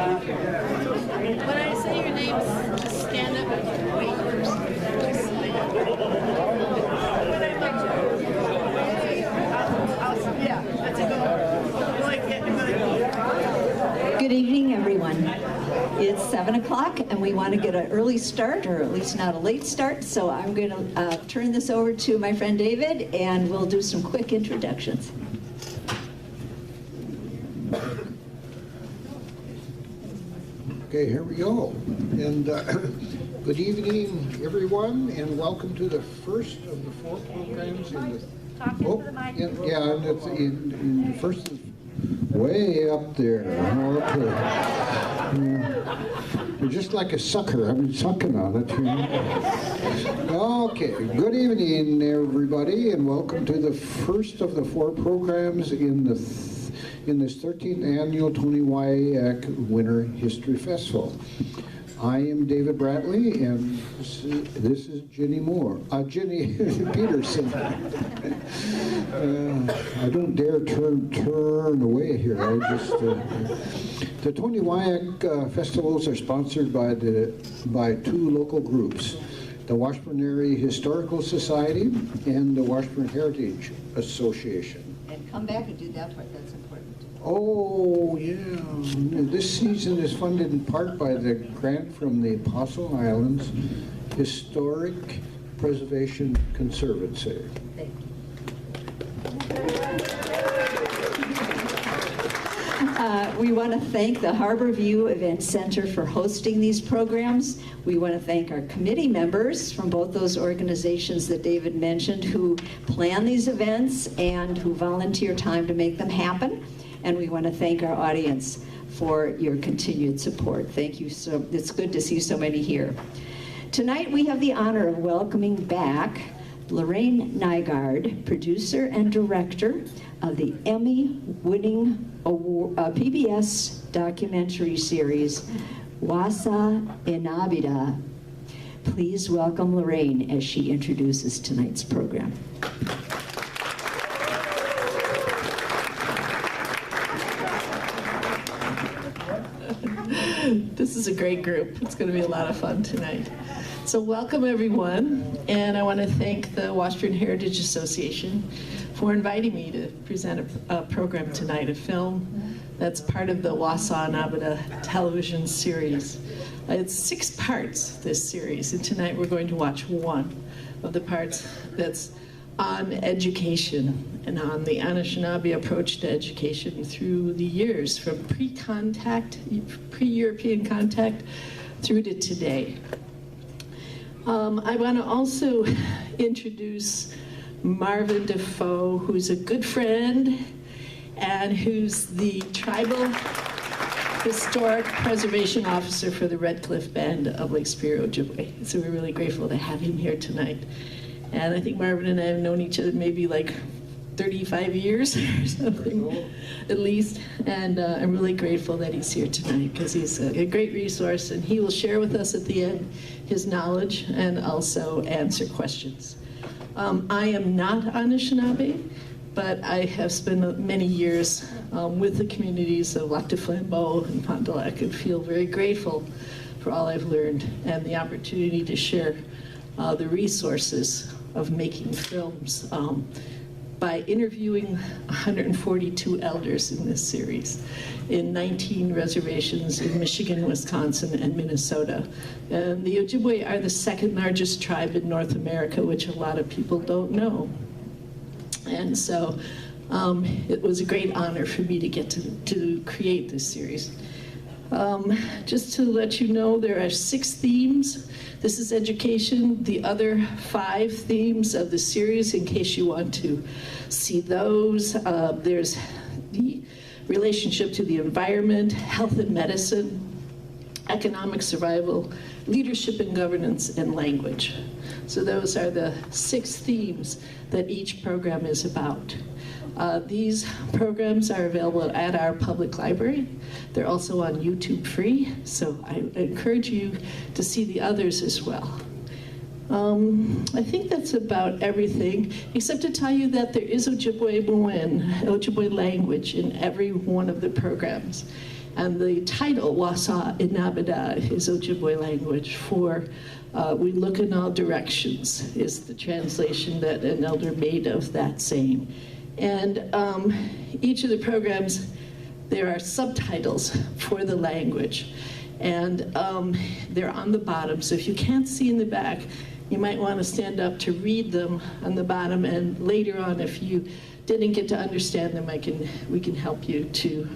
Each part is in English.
When I say your names, just stand up and wait first. Yeah, that's a go. Good evening, everyone. It's 7 o'clock, and we want to get an early start, or at least not a late start, so I'm going to turn this over to my friend David, and we'll do some quick introductions. Okay, here we go. And good evening, everyone, and welcome to the first of the 4 programs in the... Yeah, and it's in the first is way up there. Okay. You're just like a sucker. I've been sucking on it. Okay, good evening, everybody, and welcome to the first of the 4 programs in this 13th annual Tony Wyack Winter History Festival. I am David Bradley, and this is Jenny Peterson. I don't dare turn away here. The Tony Wyack festivals are sponsored by 2 local groups, the Washburn Area Historical Society and the Washburn Heritage Association. And come back and do that part. That's important. Oh, yeah. This season is funded in part by the grant from the Apostle Islands Historic Preservation Conservancy. Thank you. We want to thank the Harborview Event Center for hosting these programs. We want to thank our committee members from both those organizations that David mentioned who plan these events and who volunteer time to make them happen. And we want to thank our audience for your continued support. Thank you. So it's good to see so many here. Tonight we have the honor of welcoming back Lorraine Nygaard, producer and director of the Emmy-winning PBS documentary series, Wasa Inabida. Please welcome Lorraine as she introduces tonight's program. This is a great group. It's going to be a lot of fun tonight. So welcome, everyone. And I want to thank the Washburn Heritage Association for inviting me to present a program tonight, a film that's part of the Wasa Inabida television series. It's 6 parts, this series, and tonight we're going to watch one of the parts that's on education and on the Anishinaabe approach to education through the years, from pre-European contact through to today. I want to also introduce Marvin Defoe, who's a good friend and who's the Tribal Historic Preservation Officer for the Red Cliff Band of Lake Superior, Ojibwe. So we're really grateful to have him here tonight. And I think Marvin and I have known each other maybe like 35 years or something, at least. And I'm really grateful that he's here tonight because he's a great resource, and he will share with us at the end his knowledge and also answer questions. I am not Anishinaabe, but I have spent many years with the communities of Lac du Flambeau and Fond du Lac, and feel very grateful for all I've learned and the opportunity to share the resources of making films by interviewing 142 elders in this series in 19 reservations in Michigan, Wisconsin, and Minnesota. And the Ojibwe are the 2nd largest tribe in North America, which a lot of people don't know. And so it was a great honor for me to get to create this series. Just to let you know, there are 6 themes. This is education. The other 5 themes of the series, in case you want to see those, there's the relationship to the environment, health and medicine, economic survival, leadership and governance, and language. So those are the 6 themes that each program is about. These programs are available at our public library. They're also on YouTube free, so I encourage you to see the others as well. I think that's about everything, except to tell you that there is Ojibwe Moen, Ojibwe language in every one of the programs. And the title, Wasa Inabada, is Ojibwe language for we look in all directions, is the translation that an elder made of that saying. And each of the programs, there are subtitles for the language. And they're on the bottom, so if you can't see in the back, you might want to stand up to read them on the bottom, and later on, if you didn't get to understand them, we can help you to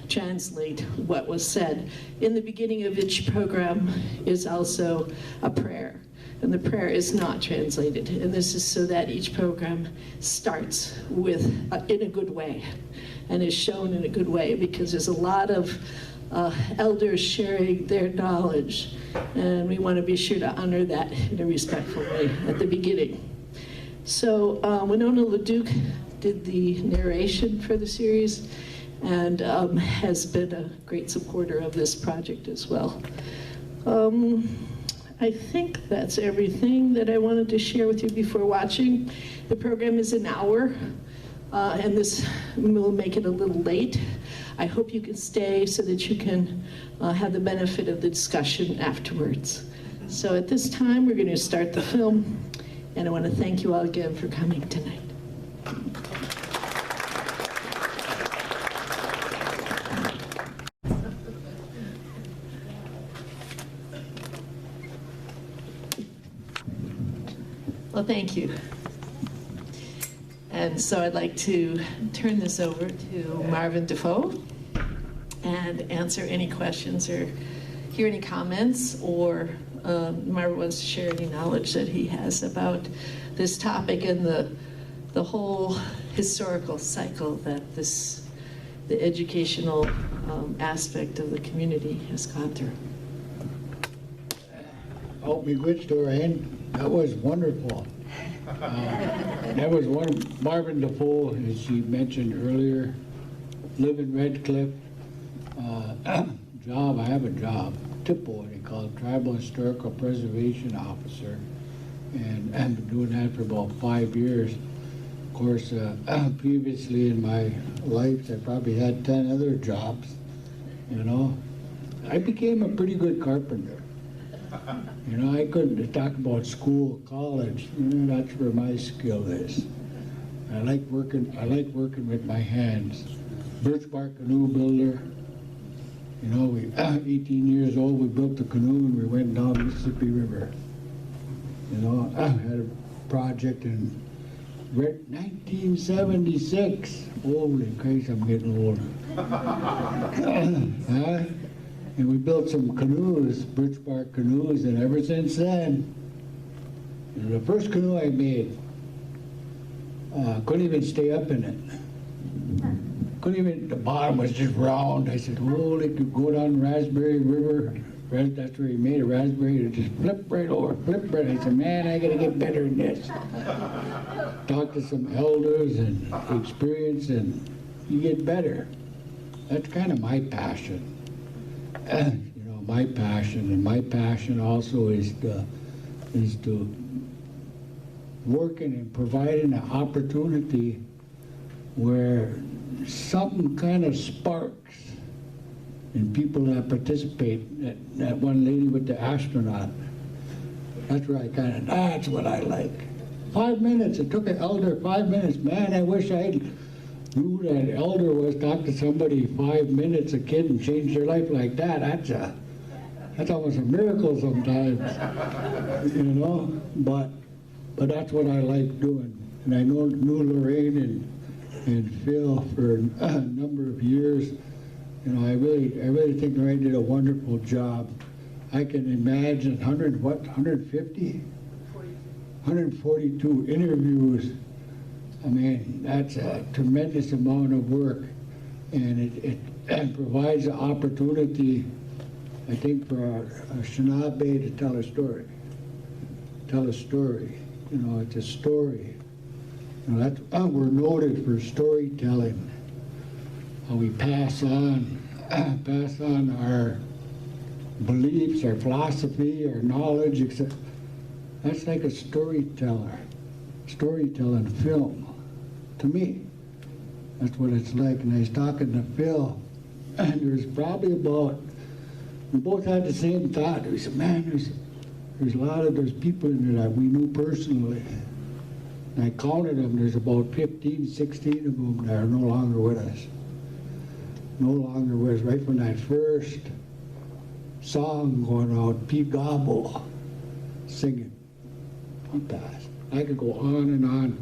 translate what was said. In the beginning of each program is also a prayer, and the prayer is not translated. And this is so that each program starts with in a good way, and is shown in a good way, because there's a lot of elders sharing their knowledge, and we want to be sure to honor that in a respectful way at the beginning. So Winona LeDuc did the narration for the series, and has been a great supporter of this project as well. I think that's everything that I wanted to share with you before watching. The program is an hour, and this will make it a little late. I hope you can stay so that you can have the benefit of the discussion afterwards. So at this time, we're going to start the film, and I want to thank you all again for coming tonight. Well, thank you. And so I'd like to turn this over to Marvin Defoe and answer any questions or hear any comments, or Marvin wants to share any knowledge that he has about this topic and the whole historical cycle that the educational aspect of the community has gone through. Oh, be good story, and that was wonderful. That was Marvin Defoe, as she mentioned earlier, live in Red Cliff. I have a job, TIPO, they call it, Tribal Historical Preservation Officer, and I've been doing that for about 5 years. Of course, previously in my life, I probably had 10 other jobs, you know. I became a pretty good carpenter. You know, I couldn't talk about school, college. You know, that's where my skill is. I like working with my hands. Birch bark canoe builder. You know, we 18 years old. We built a canoe and we went down the Mississippi River. You know, I had a project in 1976. Holy Christ, I'm getting old. And we built some canoes, birch bark canoes, and ever since then, you know, the first canoe I made, couldn't even stay up in it. Couldn't even, the bottom was just round. I said, oh, they could go down Raspberry River. That's where he made a raspberry, to just flip right over, flip right. I said, man, I gotta get better than this. Talk to some elders and experience, and you get better. That's kind of my passion. You know, my passion, and my passion also is to working and providing an opportunity where something kind of sparks in people that participate. That one lady with the astronaut, that's where that's what I like. 5 minutes, it took an elder 5 minutes. Man, I wish I knew that elder was talk to somebody 5 minutes, a kid, and change their life like that. That's almost a miracle sometimes, you know. But that's what I like doing. And I knew Lorraine and Phil for a number of years. You know, I really think Lorraine did a wonderful job. I can imagine 150? 142 interviews. I mean, that's a tremendous amount of work, and it provides an opportunity, I think, for a Anishinaabe to tell a story. Tell a story. You know, it's a story. You know, we're noted for storytelling. How we pass on our beliefs, our philosophy, our knowledge, etc. That's like a storytelling film, to me. That's what it's like. And I was talking to Phil And there's probably about, we both had the same thought. We said, man, there's a lot of those people in there that we knew personally. And I counted them, there's about 15, 16 of them that are no longer with us. No longer with us. Right from that first song going out, Pete Gobbo singing. He passed. I could go on and on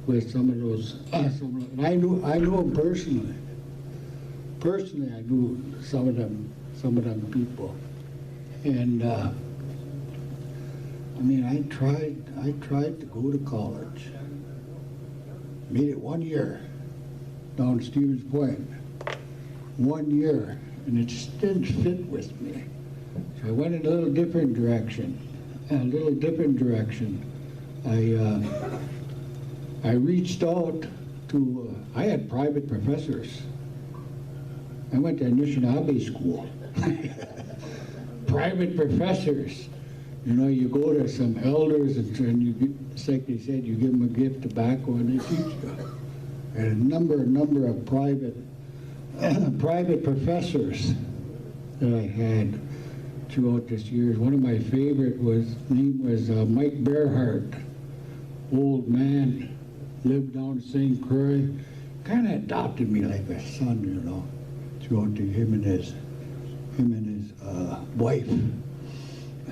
with some of those. And I knew them personally. Personally, I knew some of them people. And I mean, I tried to go to college. Made it 1 year down to Stevens Point. 1 year, and it just didn't fit with me. So I went in a little different direction. I reached out to, I had private professors. I went to Anishinaabe school. Private professors. You know, you go to some elders and you, it's like they said, you give them a gift of tobacco and they teach you. And a number of private professors that I had throughout this years. One of my favorite name was Mike Bearhart. Old man, lived down in St. Croix. Kind of adopted me like a son, you know, throughout him and his wife.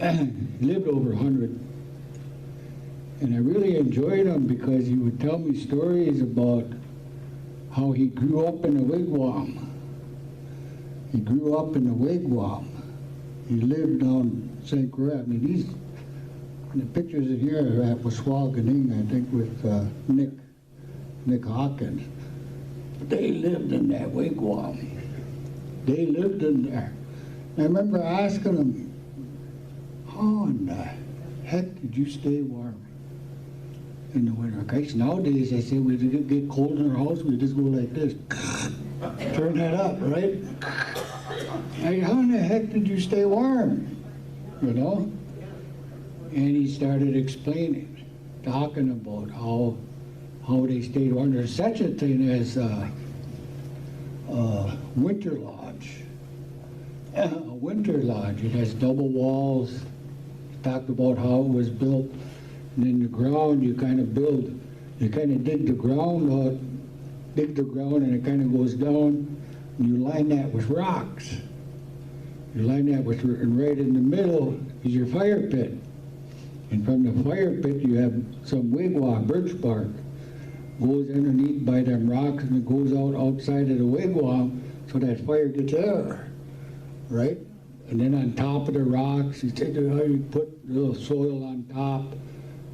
He lived over 100. And I really enjoyed him because he would tell me stories about how he grew up in a wigwam. He grew up in a wigwam. He lived down St. Croix. I mean, the pictures in here are at Waskawaning, I think, with Nick Hawkins. They lived in that wigwam. They lived in there. I remember asking him, how in the heck did you stay warm in the winter? Guys, nowadays, I say, we get cold in our house, we just go like this. Turn that up, right? Like, how in the heck did you stay warm? You know? And he started explaining, talking about how they stayed warm. There's such a thing as winter lodge. A winter lodge. It has double walls. Talked about how it was built. And in the ground, you kind of dig the ground out, and it kind of goes down. And you line that with rocks. And right in the middle is your fire pit. And from the fire pit, you have some wigwam, birch bark, goes underneath by them rocks, and it goes outside of the wigwam, so that fire gets air, right? And then on top of the rocks, you put a little soil on top,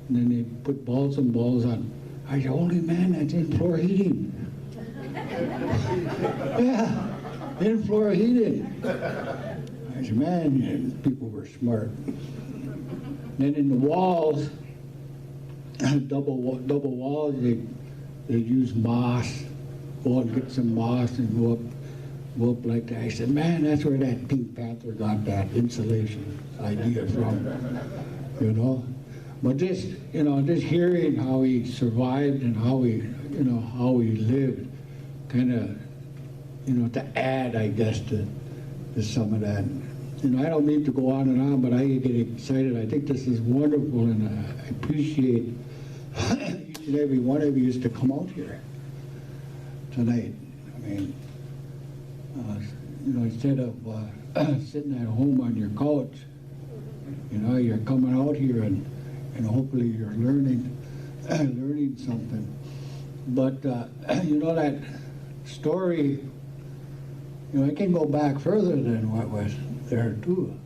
and then they put balls and balls on. I said, holy man, that's in-floor heating. Yeah, in-floor heating. I said, man, people were smart. Then in the walls, double walls, they use moss. Go and get some moss and go up like that. I said, man, that's where that Pink Panther got that insulation idea from, you know. But just hearing how he survived and how he lived, kind of, to add, I guess, to some of that. You know, I don't need to go on and on, but I get excited. I think this is wonderful, and I appreciate each and every one of you is to come out here tonight. I mean, instead of sitting at home on your couch, you're coming out here and hopefully you're learning something. But that story, it can go back further than what was there too.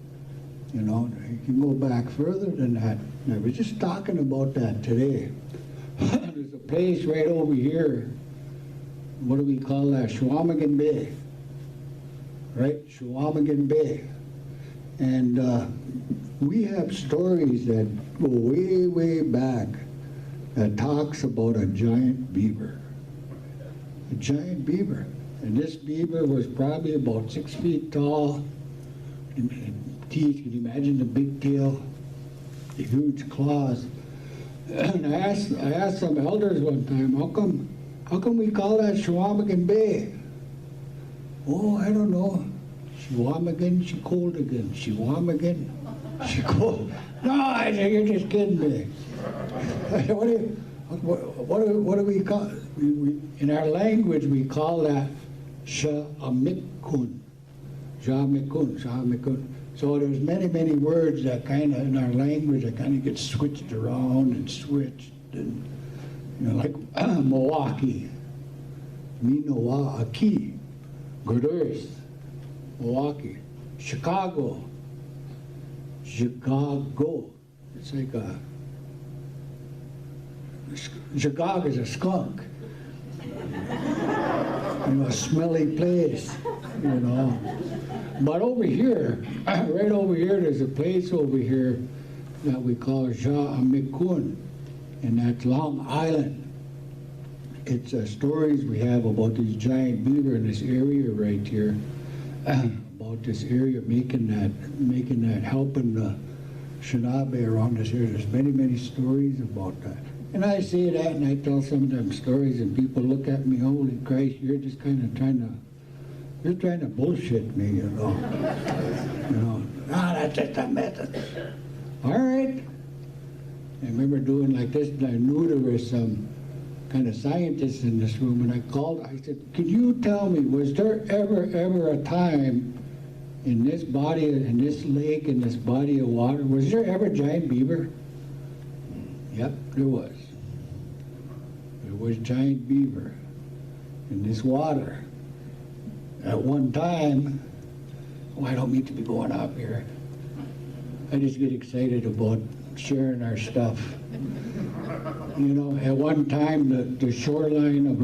You can go back further than that. And I was just talking about that today. There's a place right over here. What do we call that? Schwamigan Bay. Right? Schwamigan Bay. And we have stories that go way, way back that talks about a giant beaver. A giant beaver. And this beaver was probably about 6 feet tall. And teeth, can you imagine the big tail? The huge claws. And I asked some elders one time, how come we call that Schwamigan Bay? Oh, I don't know. She warm again, she cold again. She warm again, she cold. No, I said, you're just kidding me. I said, what do we call, in our language, we call that sha'amikun. Sha'amikun. So there's many words that kind of, in our language, that kind of get switched around and switched. And, you know, like Milwaukee. Minowaki. Good Earth. Milwaukee. Chicago. Chicago. It's like a, Chicago is a skunk. You know, a smelly place, you know. But over here, right over here, there's a place over here that we call Sha'amikun, and that's Long Island. It's stories we have about these giant beaver in this area right here, about this area making that, helping the Shinabe around this area. There's many stories about that. And I say that, and I tell some of them stories, and people look at me, holy Christ, you're just kind of you're trying to bullshit me, you know. You know, that's just a method. All right. I remember doing like this, and I knew there was some kind of scientists in this room, and I called, I said, can you tell me, was there ever a time in this body, in this lake, in this body of water, was there ever a giant beaver? Yep, there was. There was giant beaver in this water. At one time, oh, I don't mean to be going up here. I just get excited about sharing our stuff. You know, at one time, the shoreline of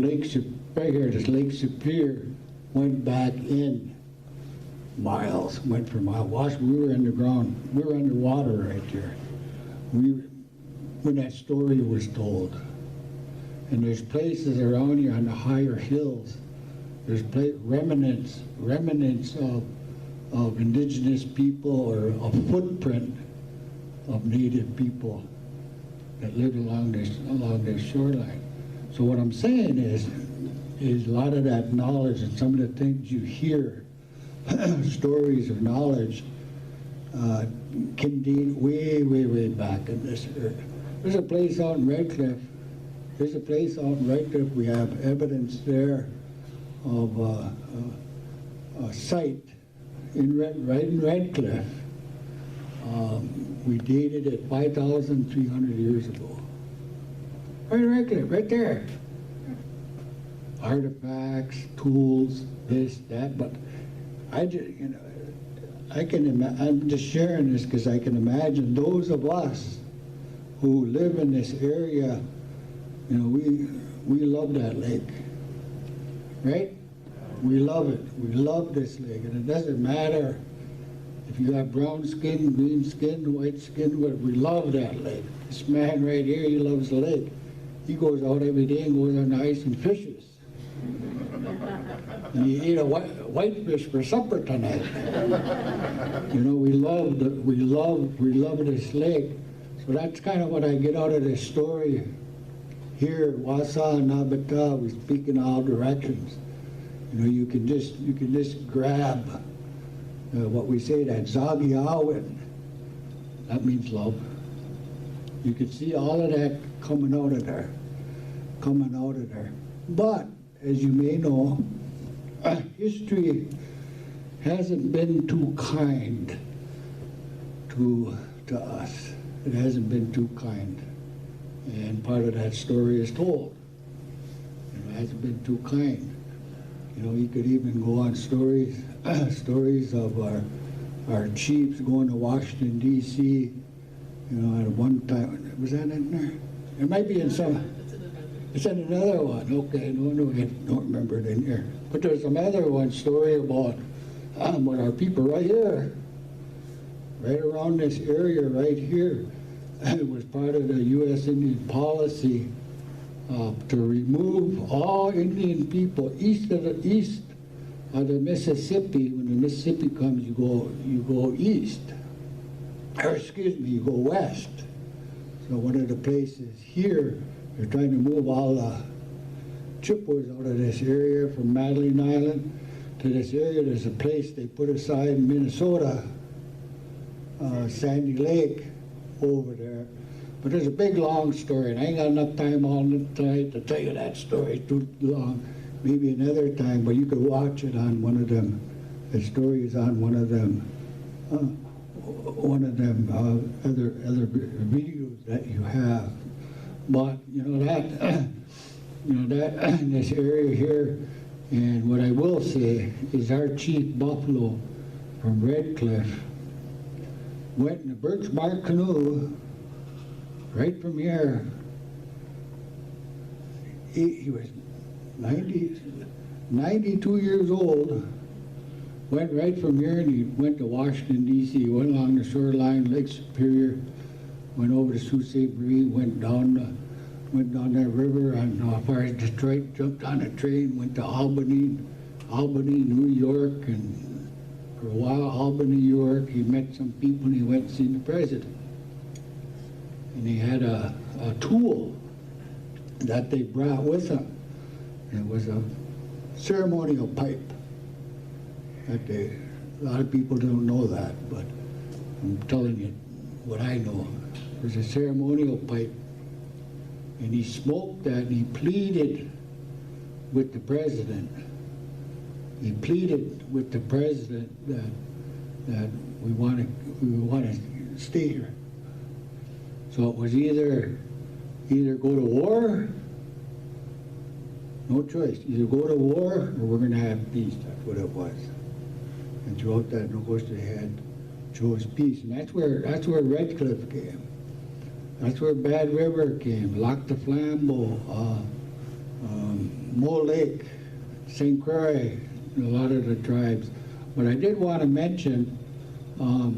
right here, this Lake Superior, went back in miles, went for miles. We were underground. We were underwater right here. When that story was told. And there's places around here on the higher hills, there's remnants of indigenous people, or a footprint of native people that lived along this shoreline. So what I'm saying is a lot of that knowledge and some of the things you hear, stories of knowledge, can date way back in this earth. There's a place out in Redcliffe. We have evidence there of a site right in Redcliffe. We dated it 5,300 years ago. Right in Redcliffe, right there. Artifacts, tools, this, that, but I just, you know, I'm just sharing this because I can imagine those of us who live in this area, you know, we love that lake, right? We love it. We love this lake, and it doesn't matter if you have brown skin, green skin, white skin, we love that lake. This man right here, he loves the lake. He goes out every day and goes on the ice and fishes. And he ate a whitefish for supper tonight. You know, we love this lake. So that's kind of what I get out of this story here at Wasa and Nabata. We speak in all directions. You know, you can just grab what we say, that Zagiawin. That means love. You can see all of that coming out of there. But, as you may know, history hasn't been too kind to us. It hasn't been too kind. And part of that story is told. It hasn't been too kind. You know, you could even go on stories of our chiefs going to Washington, D.C., you know, at one time. Was that in there? It might be in some. It's in another one. Okay, no, I don't remember it in here. But there's another one story about what our people right here, right around this area right here. It was part of the U.S. Indian policy to remove all Indian people east of the Mississippi. When the Mississippi comes, you go east. Or excuse me, you go west. So one of the places here, they're trying to move all the Chippewas out of this area from Madeline Island to this area. There's a place they put aside in Minnesota, Sandy Lake over there. But there's a big, long story, and I ain't got enough time all tonight to tell you that story. It's too long. Maybe another time, but you could watch it on one of them. The story is on one of them other videos that you have. But that in this area here, and what I will say is our chief buffalo from Red Cliff went in a birch bark canoe right from here. He was 92 years old. Went right from here, and he went to Washington, D.C., went along the shoreline, Lake Superior, went over to Sault Ste. Marie, went down that river, and as far as Detroit, jumped on a train, went to Albany, New York, and for a while, Albany, New York, he met some people, and he went to see the president. And he had a tool that they brought with them. It was a ceremonial pipe. A lot of people don't know that, but I'm telling you what I know. It was a ceremonial pipe, and he smoked that, and he pleaded with the president. He pleaded with the president that we want to stay here. So it was either go to war. No choice. Either go to war or we're going to have peace. That's what it was. And throughout that negotiation, they had chose peace, and that's where Red Cliff came. That's where Bad River came. Lac de Flambeau, Mole Lake, St. Croix, a lot of the tribes. But I did want to mention. Though,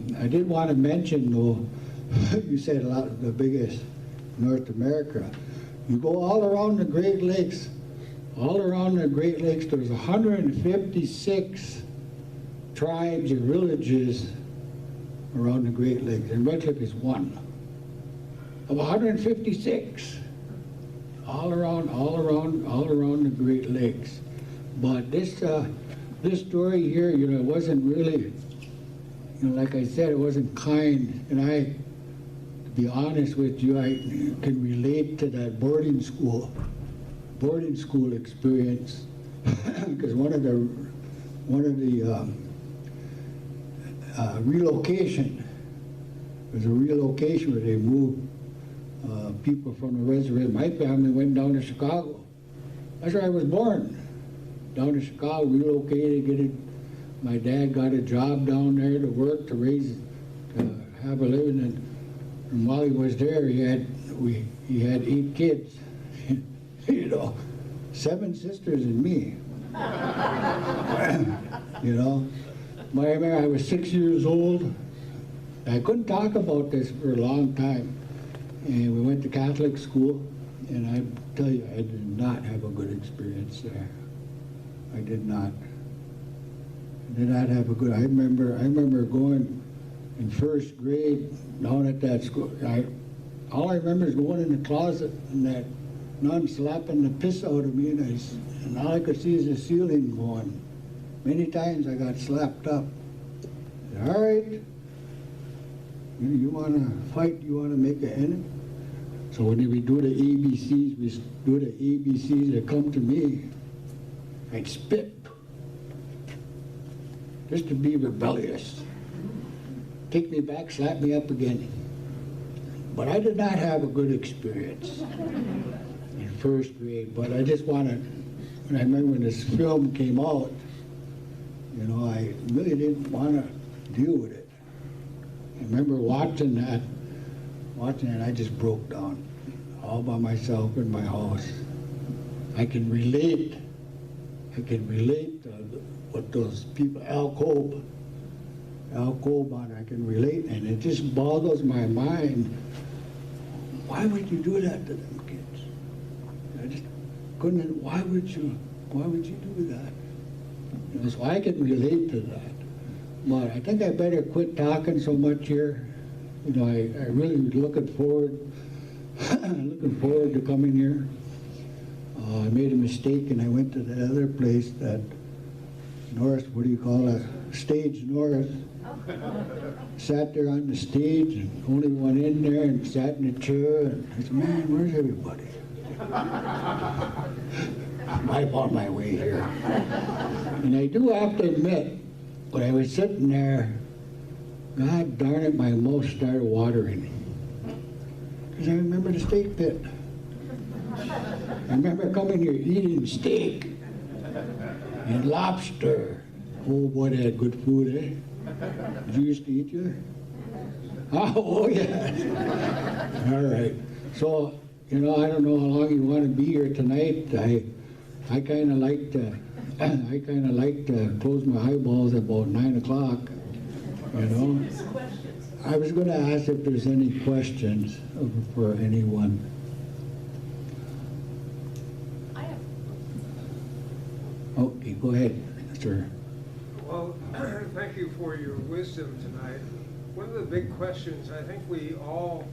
you said a lot of the biggest North America. You go all around the Great Lakes. All around the Great Lakes, there's 156 tribes or villages around the Great Lakes, and Red Cliff is one of 156. All around the Great Lakes. But this story here, it wasn't really, like I said, it wasn't kind, and to be honest with you, I can relate to that boarding school experience because one of the relocation was a relocation where they moved people from the reservation. My family went down to Chicago. That's where I was born. Down to Chicago, relocated. My dad got a job down there to work to have a living, and while he was there, he had 8 kids. 7 sisters and me. I remember I was 6 years old. I couldn't talk about this for a long time. And we went to Catholic school, and I tell you, I did not have a good experience there. I did not have a good. I remember going in first grade down at that school. All I remember is going in the closet and that nun slapping the piss out of me, and all I could see is the ceiling going. Many times I got slapped up. All right, you want to fight? You want to make an enemy? So when we do the ABCs, that come to me, I'd spit, just to be rebellious. Take me back, slap me up again. But I did not have a good experience in first grade. But I just wanted, when I remember when this film came out, I really didn't want to deal with it. I remember watching that, I just broke down all by myself in my house. I can relate to what those people, Al Kolb on, I can relate, and it just boggles my mind. Why would you do that to them kids? I just couldn't, why would you do that? So I can relate to that. But I think I better quit talking so much here. I really was looking forward to coming here. I made a mistake and I went to the other place that north, what do you call it, stage north. Sat there on the stage and only went in there and sat in a chair and I said, man, where's everybody? I found my way here. And I do have to admit, when I was sitting there, God darn it, my mouth started watering. Because I remember the steak pit. I remember coming here eating steak and lobster. Oh boy, they had good food, eh? Did you used to eat here? Oh yeah. All right. So, you know, I don't know how long you want to be here tonight. I kind of like to close my eyeballs at about 9 o'clock. You know. I was going to ask if there's any questions for anyone. Okay, go ahead, sir. Well, thank you for your wisdom tonight. One of the big questions I think we all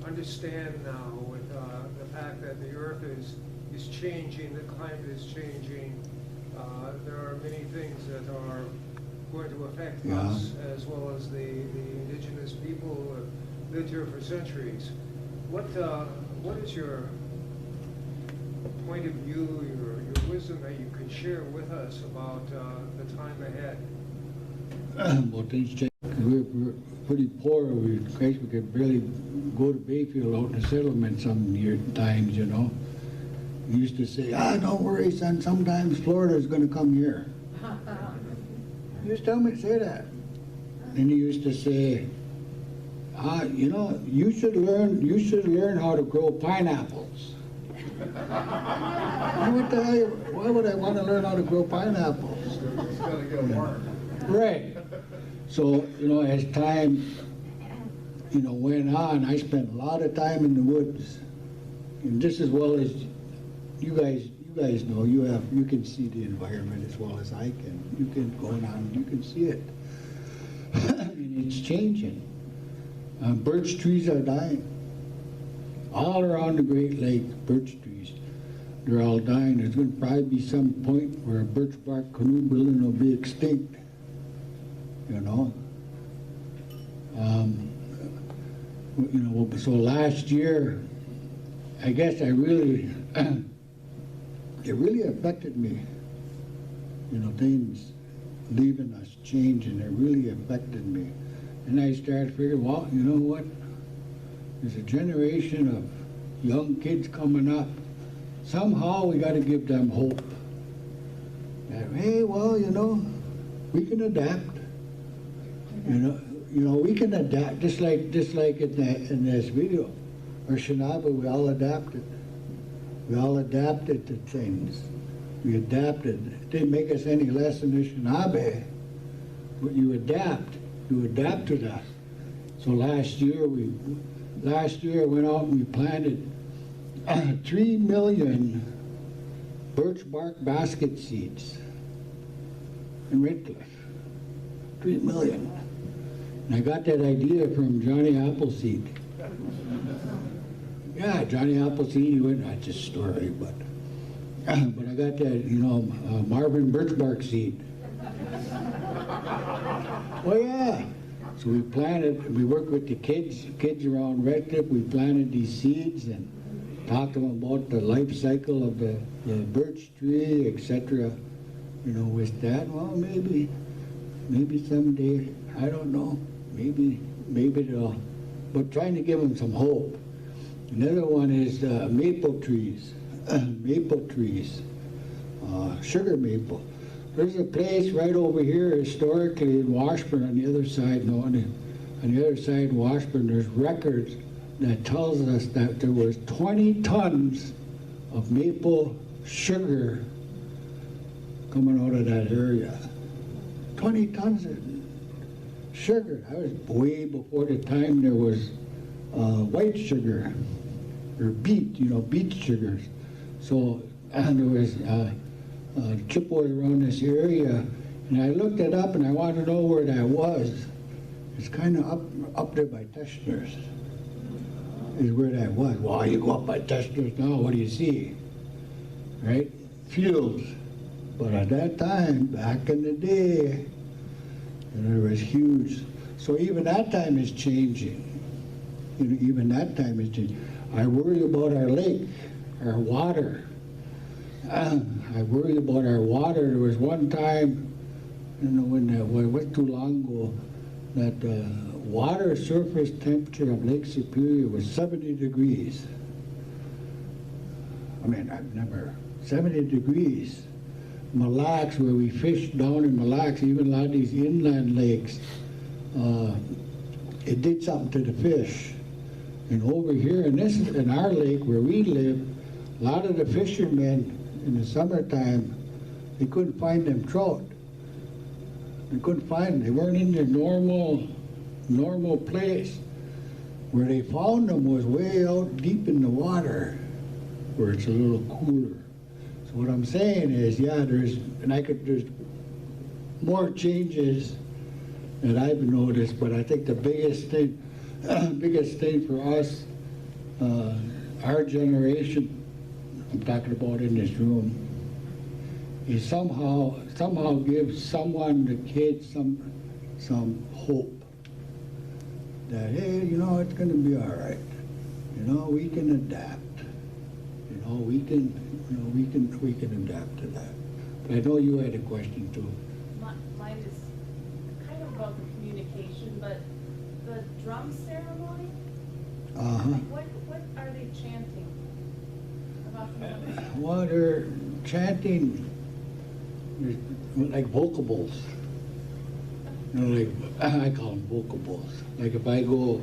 understand now with the fact that the earth is changing, the climate is changing. There are many things that are going to affect us as well as the indigenous people who have lived here for centuries. What is your point of view, your wisdom that you could share with us about the time ahead? Well, things change. We're pretty poor. We could barely go to Bayfield out in the settlement some times, you know. We used to say, don't worry, son, sometimes Florida's going to come here. He used to tell me to say that. And he used to say, you know, you should learn how to grow pineapples. What the hell? Why would I want to learn how to grow pineapples? It's going to get warm. Right. So, you know, as time, you know, went on, I spent a lot of time in the woods. And just as well as you guys know, you can see the environment as well as I can. You can go on, you can see it. And it's changing. Birch trees are dying. All around the Great Lake, birch trees, they're all dying. There's going to probably be some point where a birch bark canoe building will be extinct. You know. You know. So last year, I guess it really affected me. You know, things leaving us, changing. It really affected me, and I started figuring, well, you know what? There's a generation of young kids coming up. Somehow we got to give them hope. That, hey, well, you know, we can adapt. You know, we can adapt, just like in this video, or Shinaba, we all adapted. We all adapted to things. We adapted. It didn't make us any less than the Shinaba, but you adapt to that. So last year I went out and we planted 3 million birch bark basket seeds in Redcliffe. 3 million. And I got that idea from Johnny Appleseed. Yeah, Johnny Appleseed, he went, that's a story, but I got that, you know, Marvin birch bark seed. Oh yeah. So we planted, we worked with the kids around Redcliffe. We planted these seeds and talked to them about the life cycle of the birch tree, etc. You know, with that, well, maybe someday, I don't know, maybe they'll, but trying to give them some hope. Another one is maple trees, sugar maple. There's a place right over here historically in Washburn on the other side, on the other side of Washburn, there's records that tells us that there was 20 tons of maple sugar coming out of that area. 20 tons of sugar. That was way before the time there was white sugar, or beet, you know, beet sugars. So there was chipboard around this area, and I looked it up and I wanted to know where that was. It's kind of up there by Teschner's, is where that was. Well, you go up by Teschner's now, what do you see? Right? Fields, But at that time, back in the day, it was huge. So even that time is changing. You know, even that time is changing. I worry about our lake, our water. I worry about our water. There was one time, you know, when it was too long ago, that the water surface temperature of Lake Superior was 70 degrees. I mean, I've never, 70 degrees. Mille Lacs, where we fish down in Mille Lacs, even a lot of these inland lakes, it did something to the fish. And over here in our lake where we live, a lot of the fishermen in the summertime, they couldn't find them trout. They couldn't find them. They weren't in their normal place. Where they found them was way out deep in the water, where it's a little cooler. So what I'm saying is, yeah, there's more changes that I've noticed, but I think the biggest thing for us, our generation, I'm talking about in this room, is somehow give the kids some hope that, hey, you know, it's going to be all right. You know, we can adapt. You know, we can adapt to that. But I know you had a question too. Mine is kind of about the communication, but the drum ceremony, what are they chanting about the drum? Well, they're chanting like vocables. You know, like I call them vocables. Like if I go,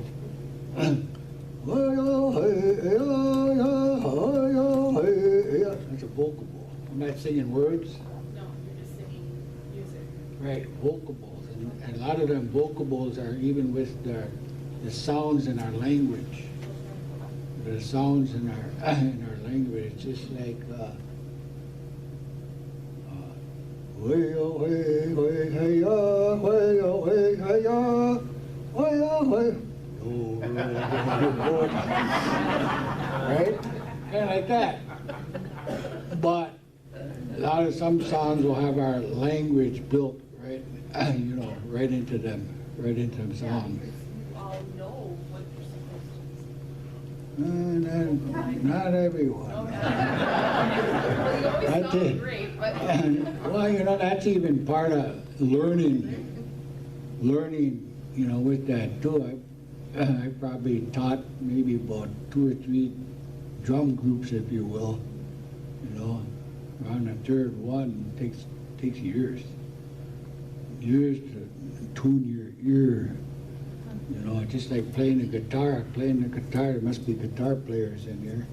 that's a vocable. I'm not singing words. No, you're just singing music. Right, vocables. And a lot of them vocables are even with the sounds in our language. The sounds in our language. It's just like right? Kind of like that. But a lot of some songs will have our language built right, you know, right into them songs. You all know what you're supposed to do. Not everyone. No, not. You always sound great, but. Well, you know, that's even part of learning, you know, with that too. I probably taught maybe about 2 or 3 drum groups, if you will. You know, around the third one takes years to tune your ear. You know, just like playing the guitar. There must be guitar players in here.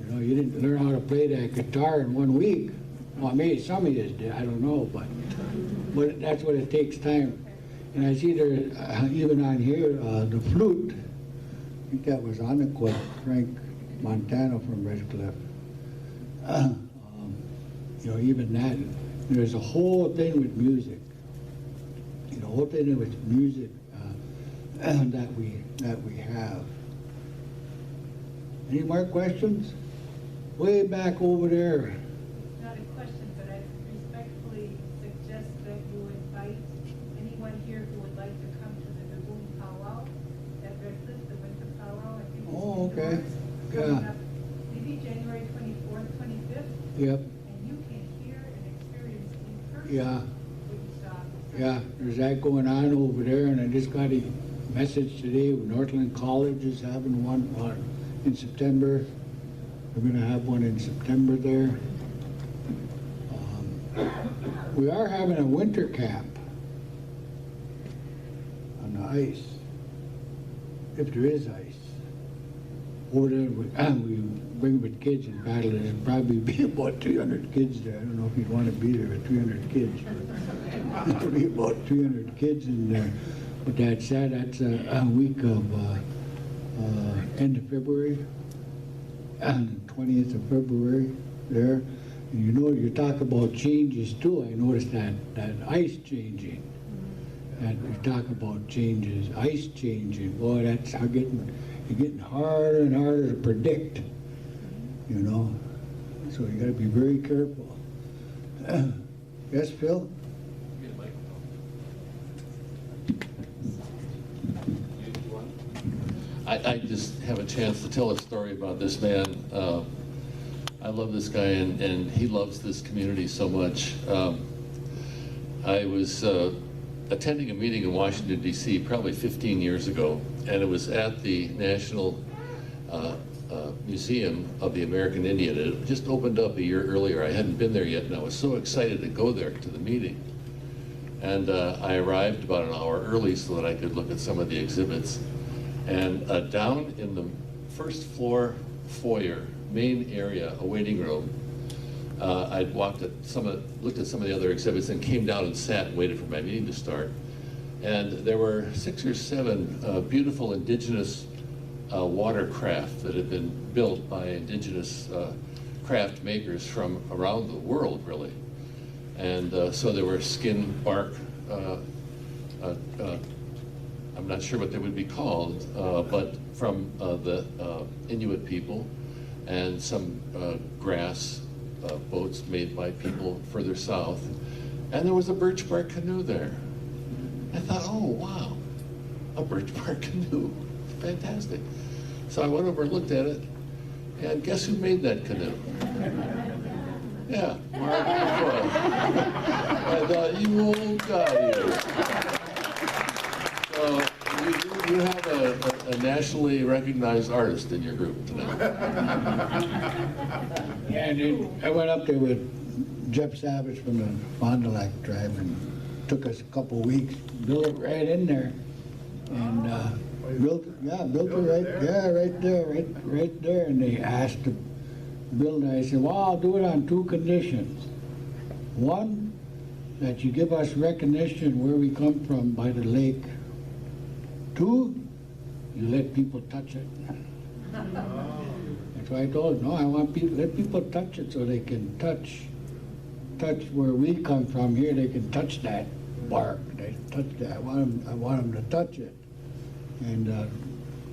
You know, you didn't learn how to play that guitar in 1 week. Well, maybe some of you did, I don't know, but that's what it takes time. And I see there, even on here, the flute, I think that was Anaquit, Frank Montano from Red Cliff. You know, even that, there's a whole thing with music. You know, whole thing with music that we have. Any more questions? Way back over there. Not a question, but I respectfully suggest that you invite anyone here who would like to come to the Lagoon Powwow at Red Cliff, the winter powwow. I think it's Oh, okay. indoors, Yeah. coming up maybe January 24th, 25th, Yep. and you can hear and experience in person Yeah. Woodstock. Yeah, there's that going on over there, and I just got a message today, Northland College is having one in September. We're gonna have one in September there. We are having a winter camp on the ice, if there is ice. Over there, we bring with kids and paddle. There'll probably be about 300 kids there. I don't know if you'd want to be there with 300 kids. There'll be about 300 kids in there. But that's a week of end of February, and 20th of February there. And you know, you talk about changes too. I noticed that ice changing. And we talk about changes, ice changing. Boy, that's getting harder and harder to predict. You know, so you got to be very careful. Yes, Phil? I just have a chance to tell a story about this man. I love this guy, and he loves this community so much. I was attending a meeting in Washington, D.C. probably 15 years ago, and it was at the National Museum of the American Indian. It just opened up a year earlier. I hadn't been there yet, and I was so excited to go there to the meeting. And I arrived about an hour early so that I could look at some of the exhibits. And down in the first floor foyer, main area, a waiting room, I'd looked at some of the other exhibits and came down and sat and waited for my meeting to start. And there were 6 or 7 beautiful indigenous watercraft that had been built by indigenous craft makers from around the world, really. And so there were skin bark, I'm not sure what they would be called, but from the Inuit people, and some grass boats made by people further south. And there was a birch bark canoe there. I thought, oh, wow, a birch bark canoe, fantastic. So I went over and looked at it, and guess who made that canoe? Yeah, Mark Defoe. I thought, you old guy. So you have a nationally recognized artist in your group tonight. Yeah, and then I went up there with Jeff Savage from the Fond du Lac tribe, and took us a couple weeks, built it right in there, and built it right there, and they asked to build it. I said, well, I'll do it on 2 conditions. One, that you give us recognition where we come from by the lake. 2, you let people touch it. That's why I told them, no, I want let people touch it so they can touch where we come from here. They can touch that bark. They touch that. I want them to touch it. And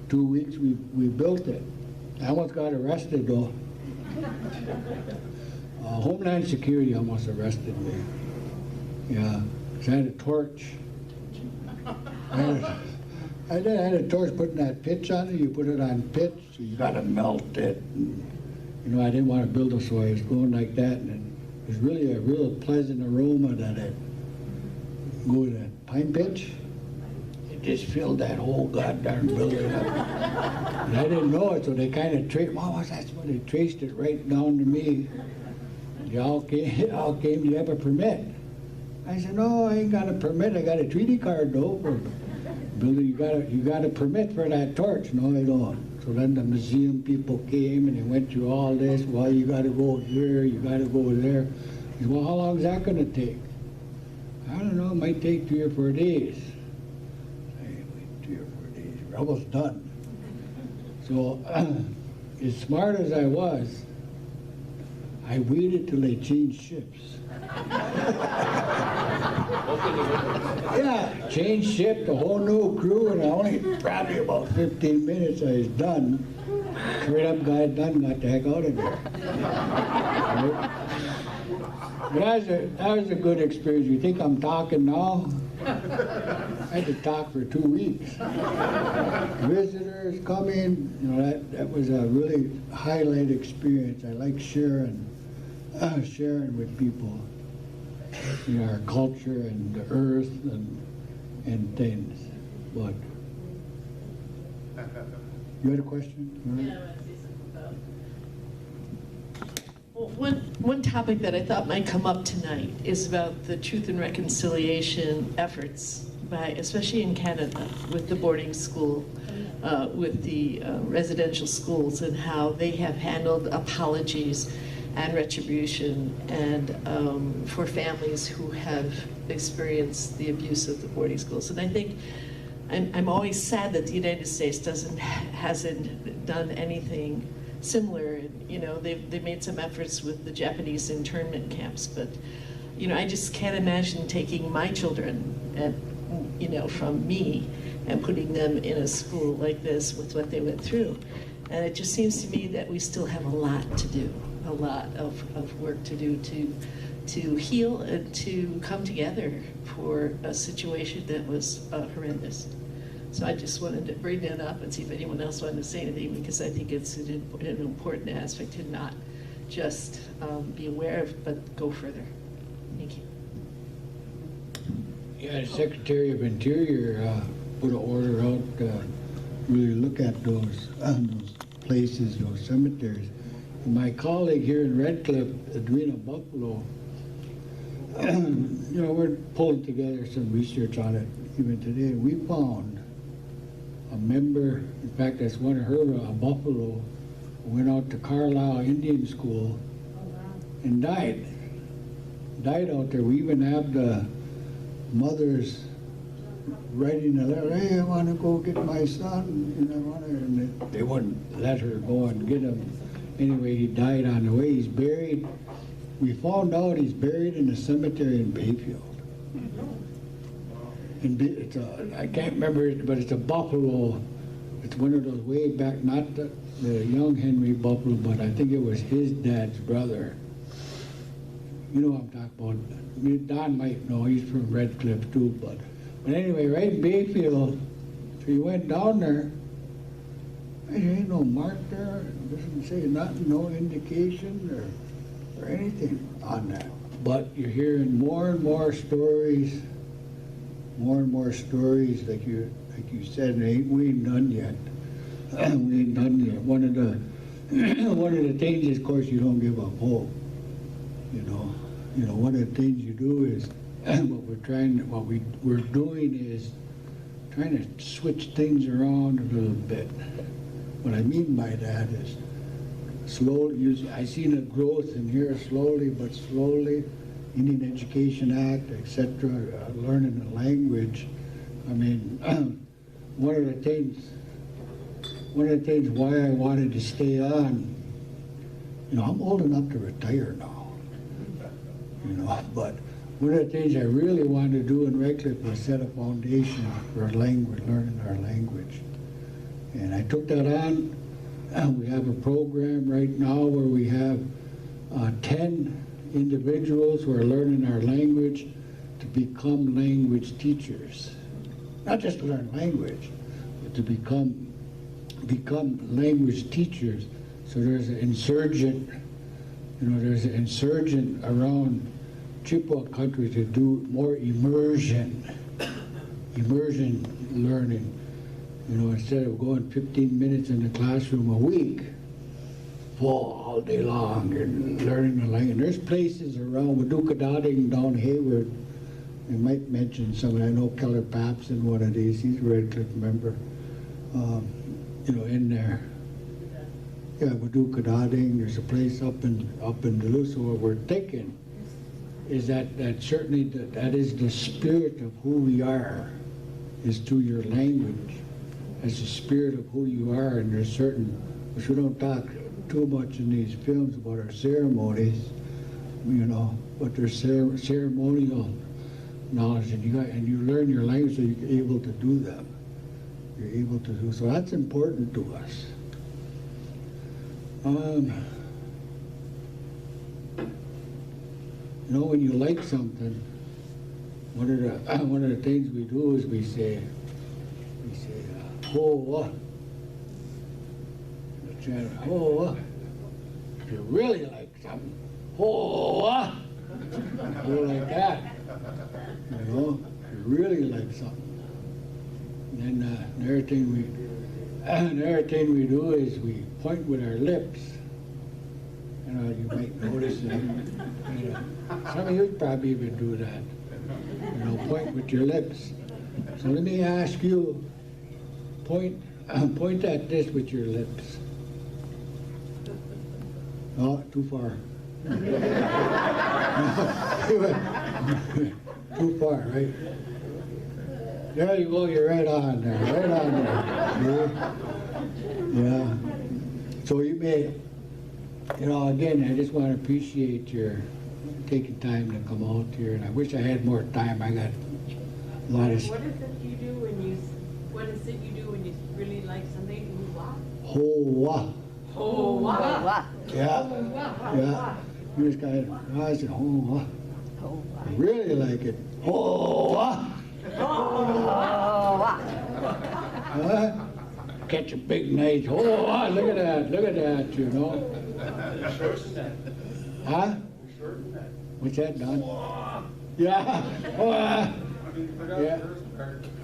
2 weeks we built it. I almost got arrested though. Homeland Security almost arrested me. Yeah, 'cause I had a torch. I had a torch putting that pitch on it. You put it on pitch, so you gotta melt it. And, you know, I didn't want to build it, so I was going like that, and it was really a real pleasant aroma that it go with that pine pitch. It just filled that whole goddamn building up. And I didn't know it, so they kind of traced. Well, that's when they traced it right down to me. They all came. Do you have a permit? I said, no, I ain't got a permit. I got a treaty card though. For building, you got a permit for that torch. No, I don't. So then the museum people came and they went through all this. Well, you got to go here. You got to go there. I said, well, how long is that going to take? I don't know. It might take 3 or 4 days. Wait, 3 or 4 days. We're almost done. So, as smart as I was, I waited till they changed ships. Yeah, changed ship, the whole new crew, and only probably about 15 minutes I was done. Straight up got it done, got the heck out of there. But that was a good experience. You think I'm talking now? I had to talk for 2 weeks. Visitors coming, you know, that was a really highlight experience. I like sharing with people, you know, our culture and the earth and things. But you had a question? Yeah, I want to say something about. Well, one topic that I thought might come up tonight is about the truth and reconciliation efforts especially in Canada, with the boarding school, with the residential schools, and how they have handled apologies and retribution, and for families who have experienced the abuse of the boarding schools. And I think I'm always sad that the United States hasn't done anything similar. You know, they've made some efforts with the Japanese internment camps, but you know, I just can't imagine taking my children from me and putting them in a school like this with what they went through. And it just seems to me that we still have a lot to do, a lot of work to do to to heal and to come together for a situation that was horrendous. So I just wanted to bring that up and see if anyone else wanted to say anything, because I think it's an important aspect to not just be aware of, but go further. Thank you. Yeah, the Secretary of Interior put an order out to really look at those places, those cemeteries. And my colleague here in Red Cliff, Edwina Buffalo, you know, we're pulling together some research on it even today. We found a member, in fact, that's one of her, Buffalo, went out to Carlisle Indian School and died. Died out there. We even have the mothers writing a letter, hey, I want to go get my son, and I want to, and they wouldn't let her go and get him. Anyway, he died on the way. He's buried. We found out he's buried in a cemetery in Bayfield. It's I can't remember it, but it's a Buffalo. It's one of those way back, not the young Henry Buffalo, but I think it was his dad's brother. You know what I'm talking about. Don might know, he's from Red Cliff too, but anyway, right in Bayfield, so he went down there. There ain't no mark there, it doesn't say nothing, no indication or anything on that. But you're hearing more and more stories, like you said, we ain't done yet. We ain't done yet. One of the things is, of course, you don't give up hope. You know, one of the things you do is what we're doing is trying to switch things around a little bit. What I mean by that is slowly. I seen a growth in here, slowly but slowly. Indian Education Act, etc. Learning the language. I mean, one of the things why I wanted to stay on. You know, I'm old enough to retire now. You know, but one of the things I really wanted to do in Red Cliff was set a foundation for language, learning our language. And I took that on, and we have a program right now where we have 10 individuals who are learning our language to become language teachers. Not just to learn language, but to become language teachers. So there's an insurgent, around Chippewa country to do more immersion learning. You know, instead of going 15 minutes in the classroom a week, all day long and learning the language. There's places around Wadukadading down Hayward. I might mention some. I know Keller Papson, one of these. He's a Red Cliff member. You know, in there. Yeah, Wadukadading. There's a place up in Duluth. So what we're thinking is that certainly that is the spirit of who we are, is through your language. As the spirit of who you are, and there's certain, which we don't talk too much in these films about our ceremonies, you know, but there's ceremonial knowledge, and you learn your language so you're able to do them. You're able to do, so that's important to us. You know, when you like something, one of the things we do is we say, ho, ho. If you really like something, ho, go like that. You know, if you really like something. And then another thing we do is we point with our lips. You know, you might notice that. You know, some of you probably even do that. You know, point with your lips. So let me ask you, point at this with your lips. Oh, too far. Too far, right? There you go, you're right on there, right on there. Yeah. So you may, you know, again, I just want to appreciate your taking time to come out here, and I wish I had more time. I got a lot of... What is it you do when you really like something? Ho-wah. Oh, wow. Yeah. Oh, wow. Yeah. This guy, I said, oh, I really like it. Oh, catch a big night. Oh, look at that, you know. Huh? What's that, Don? Yeah. Oh,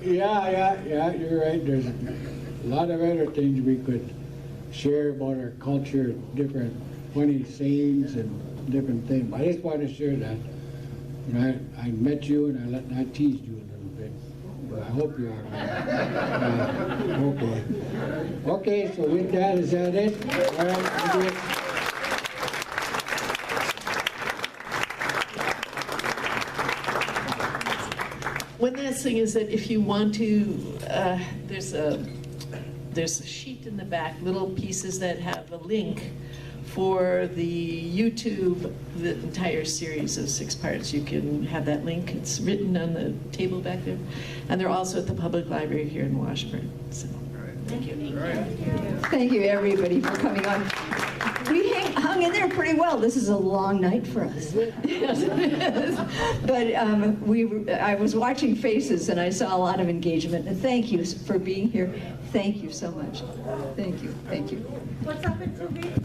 yeah, you're right. There's a lot of other things we could share about our culture, different funny sayings and different things. I just wanted to share that. You know, I met you and I teased you a little bit. I hope you're all right. Okay. Okay, so with that, is that it? All right, we'll do it. One last thing is that if you want to, there's a sheet in the back, little pieces that have a link for the YouTube, the entire series of 6 parts. You can have that link. It's written on the table back there. And they're also at the public library here in Washburn. So, thank you. Thank you, everybody, for coming on. We hung in there pretty well. This is a long night for us. But I was watching faces and I saw a lot of engagement. And thank you for being here. Thank you so much. Thank you. Thank you. What's up in 2 weeks?